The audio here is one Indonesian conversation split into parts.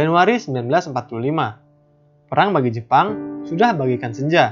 Januari 1945. Perang bagi Jepang sudah bagikan senja.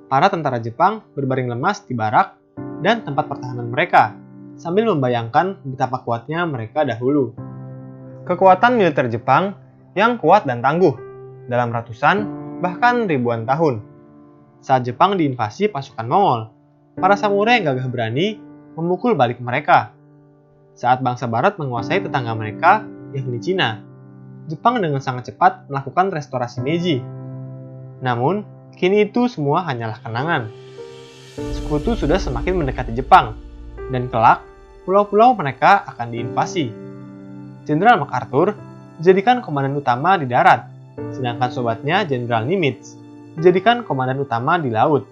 Para tentara Jepang berbaring lemas di barak dan tempat pertahanan mereka, sambil membayangkan betapa kuatnya mereka dahulu. Kekuatan militer Jepang yang kuat dan tangguh dalam ratusan, bahkan ribuan tahun. Saat Jepang diinvasi pasukan Mongol, para samurai yang gagah berani memukul balik mereka. Saat bangsa Barat menguasai tetangga mereka, yakni Cina, Jepang dengan sangat cepat melakukan restorasi Meiji. Namun, kini itu semua hanyalah kenangan. Sekutu sudah semakin mendekati Jepang, dan kelak, pulau-pulau mereka akan diinvasi. Jenderal MacArthur dijadikan komandan utama di darat, sedangkan sobatnya Jenderal Nimitz dijadikan komandan utama di laut.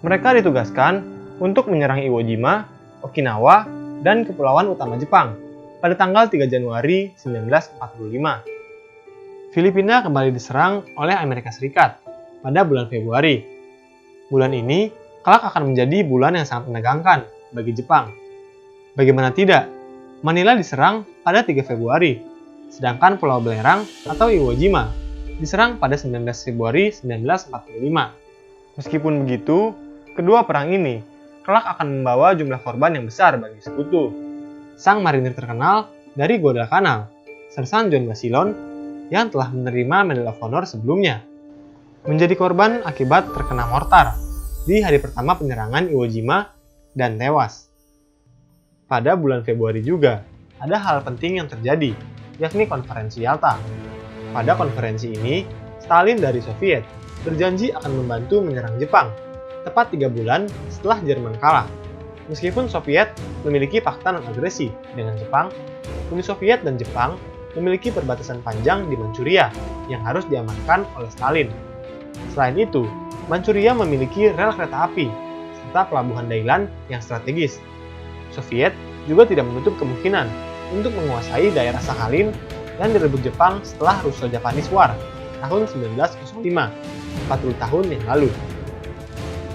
Mereka ditugaskan untuk menyerang Iwo Jima, Okinawa, dan kepulauan utama Jepang pada tanggal 3 Januari 1945. Filipina kembali diserang oleh Amerika Serikat pada bulan Februari. Bulan ini kelak akan menjadi bulan yang sangat menegangkan bagi Jepang. Bagaimana tidak, Manila diserang pada 3 Februari, sedangkan Pulau Belerang atau Iwo Jima diserang pada 19 Februari 1945. Meskipun begitu, kedua perang ini kelak akan membawa jumlah korban yang besar bagi sekutu. Sang marinir terkenal dari Guadalcanal, Sersan John Basilon, yang telah menerima Medal of Honor sebelumnya, menjadi korban akibat terkena mortar di hari pertama penyerangan Iwo Jima dan tewas. Pada bulan Februari juga, ada hal penting yang terjadi, yakni konferensi Yalta. Pada konferensi ini, Stalin dari Soviet berjanji akan membantu menyerang Jepang, tepat 3 bulan setelah Jerman kalah. Meskipun Soviet memiliki fakta non-agresi dengan Jepang, Uni Soviet dan Jepang memiliki perbatasan panjang di Manchuria yang harus diamankan oleh Stalin. Selain itu, Manchuria memiliki rel kereta api serta pelabuhan Dailan yang strategis. Soviet juga tidak menutup kemungkinan untuk menguasai daerah Sakhalin yang direbut Jepang setelah Russo-Japanese War tahun 1905, 40 tahun yang lalu.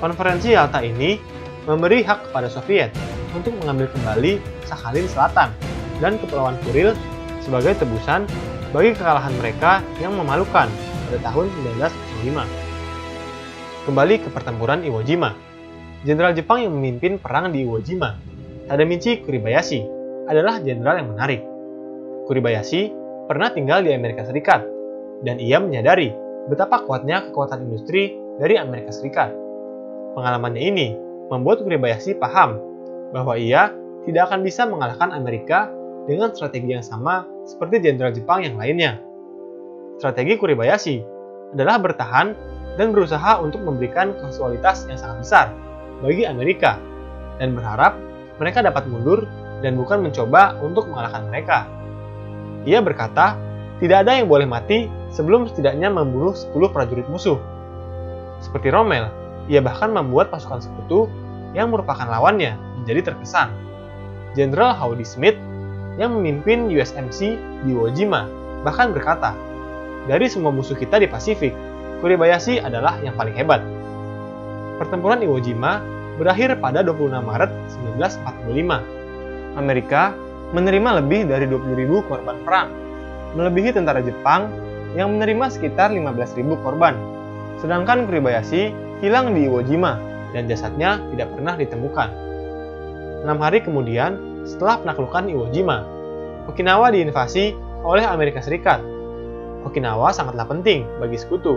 Konferensi Yalta ini memberi hak kepada Soviet untuk mengambil kembali Sakhalin Selatan dan Kepulauan Kuril sebagai tebusan bagi kekalahan mereka yang memalukan pada tahun 1905. Kembali ke pertempuran Iwo Jima. Jenderal Jepang yang memimpin perang di Iwo Jima, Tadamichi Kuribayashi, adalah jenderal yang menarik. Kuribayashi pernah tinggal di Amerika Serikat, dan ia menyadari betapa kuatnya kekuatan industri dari Amerika Serikat. Pengalamannya ini membuat Kuribayashi paham bahwa ia tidak akan bisa mengalahkan Amerika dengan strategi yang sama seperti jenderal Jepang yang lainnya. Strategi Kuribayashi adalah bertahan dan berusaha untuk memberikan kasualitas yang sangat besar bagi Amerika, dan berharap mereka dapat mundur dan bukan mencoba untuk mengalahkan mereka. Ia berkata, tidak ada yang boleh mati sebelum setidaknya membunuh 10 prajurit musuh. Seperti Rommel, ia bahkan membuat pasukan sekutu yang merupakan lawannya menjadi terkesan. Jenderal Howdy Smith yang memimpin USMC di Iwo Jima bahkan berkata, dari semua musuh kita di Pasifik, Kuribayashi adalah yang paling hebat. Pertempuran Iwo Jima berakhir pada 26 Maret 1945. Amerika menerima lebih dari 20.000 korban perang, melebihi tentara Jepang yang menerima sekitar 15.000 korban. Sedangkan Kuribayashi hilang di Iwo Jima dan jasadnya tidak pernah ditemukan. 6 hari kemudian, setelah penaklukan Iwo Jima, Okinawa diinvasi oleh Amerika Serikat. Okinawa sangatlah penting bagi sekutu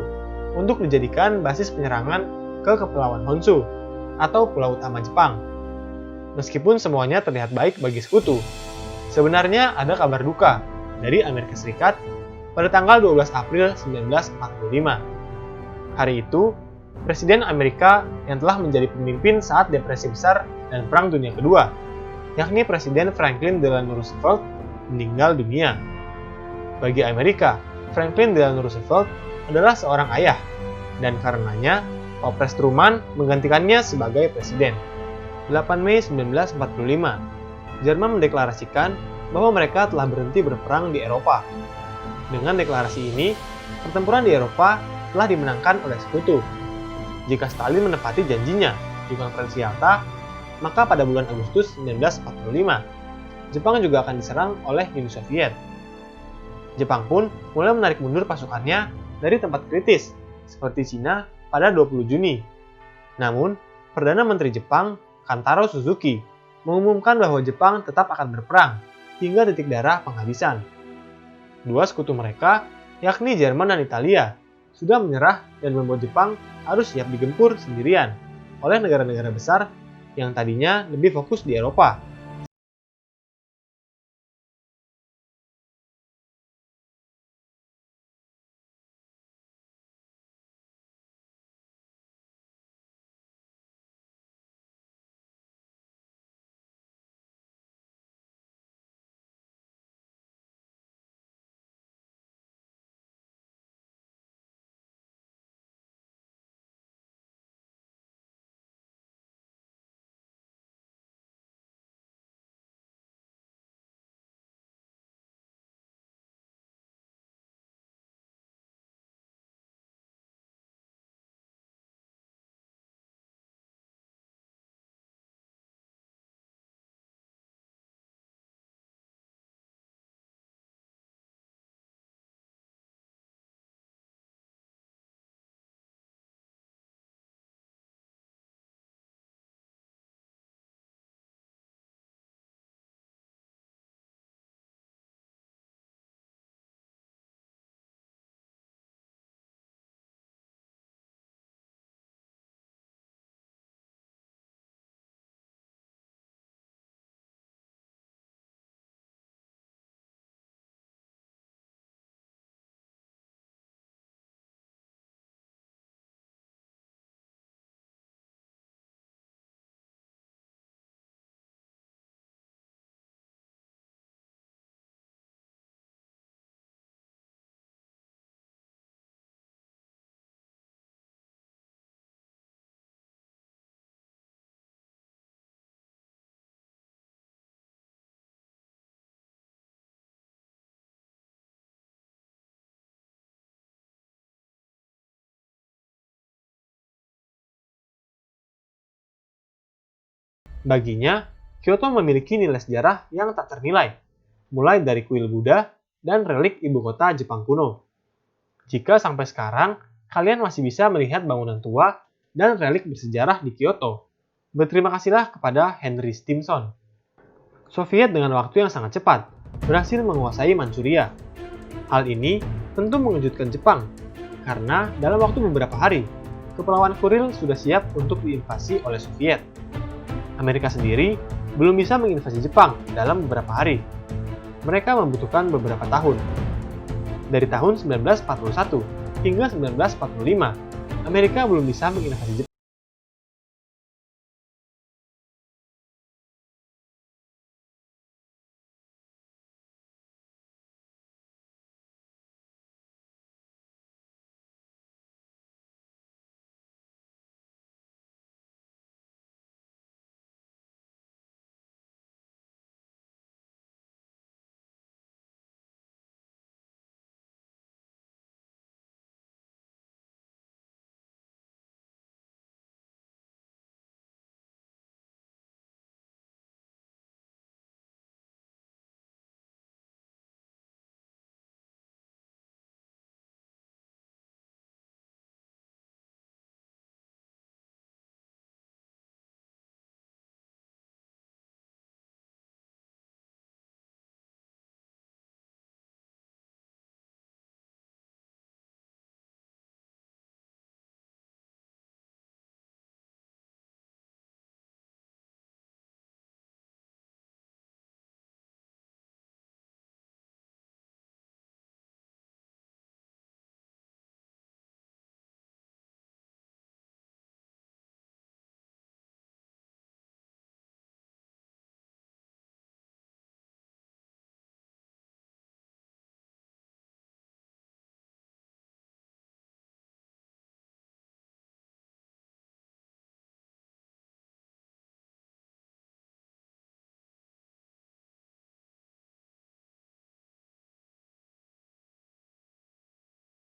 untuk dijadikan basis penyerangan ke Kepulauan Honshu atau pulau utama Jepang. Meskipun semuanya terlihat baik bagi sekutu, sebenarnya ada kabar duka dari Amerika Serikat pada tanggal 12 April 1945. Hari itu, Presiden Amerika yang telah menjadi pemimpin saat Depresi Besar dan Perang Dunia Kedua, yakni Presiden Franklin Delano Roosevelt, meninggal dunia. Bagi Amerika, Franklin Delano Roosevelt adalah seorang ayah, dan karenanya Pak Truman menggantikannya sebagai presiden. 8 Mei 1945, Jerman mendeklarasikan bahwa mereka telah berhenti berperang di Eropa. Dengan deklarasi ini, pertempuran di Eropa telah dimenangkan oleh sekutu. Jika Stalin menepati janjinya di konferensi Yalta, maka pada bulan Agustus 1945, Jepang juga akan diserang oleh Uni Soviet. Jepang pun mulai menarik mundur pasukannya dari tempat kritis, seperti Cina pada 20 Juni. Namun, Perdana Menteri Jepang, Kantaro Suzuki, mengumumkan bahwa Jepang tetap akan berperang hingga titik darah penghabisan. Dua sekutu mereka, yakni Jerman dan Italia, sudah menyerah dan membuat Jepang harus siap digempur sendirian oleh negara-negara besar yang tadinya lebih fokus di Eropa. Baginya, Kyoto memiliki nilai sejarah yang tak ternilai, mulai dari kuil Buddha dan relik ibu kota Jepang kuno. Jika sampai sekarang kalian masih bisa melihat bangunan tua dan relik bersejarah di Kyoto, berterima kasihlah kepada Henry Stimson. Soviet dengan waktu yang sangat cepat berhasil menguasai Manchuria. Hal ini tentu mengejutkan Jepang, karena dalam waktu beberapa hari, Kepulauan Kuril sudah siap untuk diinvasi oleh Soviet. Amerika sendiri belum bisa menginvasi Jepang dalam beberapa hari. Mereka membutuhkan beberapa tahun. Dari tahun 1941 hingga 1945, Amerika belum bisa menginvasi Jepang.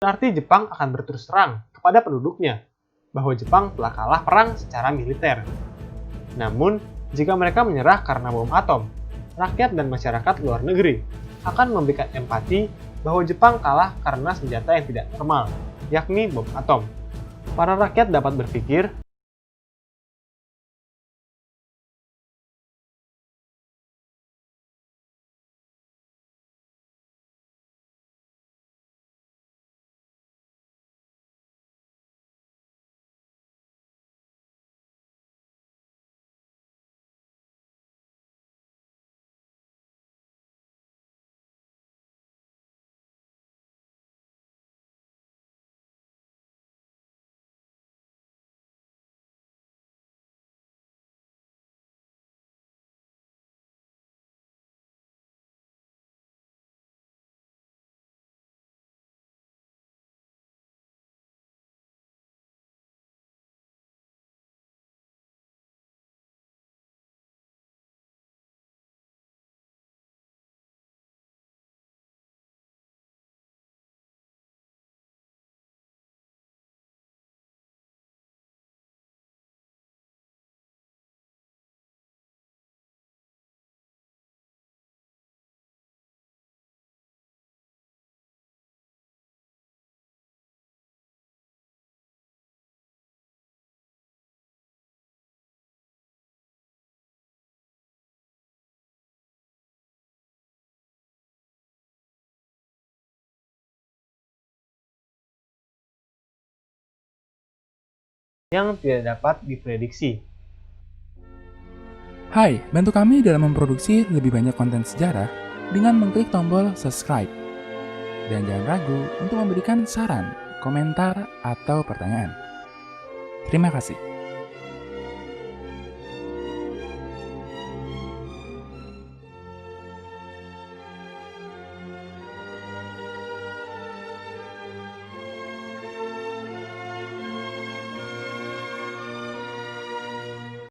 Berarti Jepang akan berterus terang kepada penduduknya bahwa Jepang telah kalah perang secara militer. Namun, jika mereka menyerah karena bom atom, rakyat dan masyarakat luar negeri akan memberikan empati bahwa Jepang kalah karena senjata yang tidak normal, yakni bom atom. Para rakyat dapat berpikir yang tidak dapat diprediksi. Hai, bantu kami dalam memproduksi lebih banyak konten sejarah dengan mengklik tombol subscribe. Dan jangan ragu untuk memberikan saran, komentar, atau pertanyaan. Terima kasih.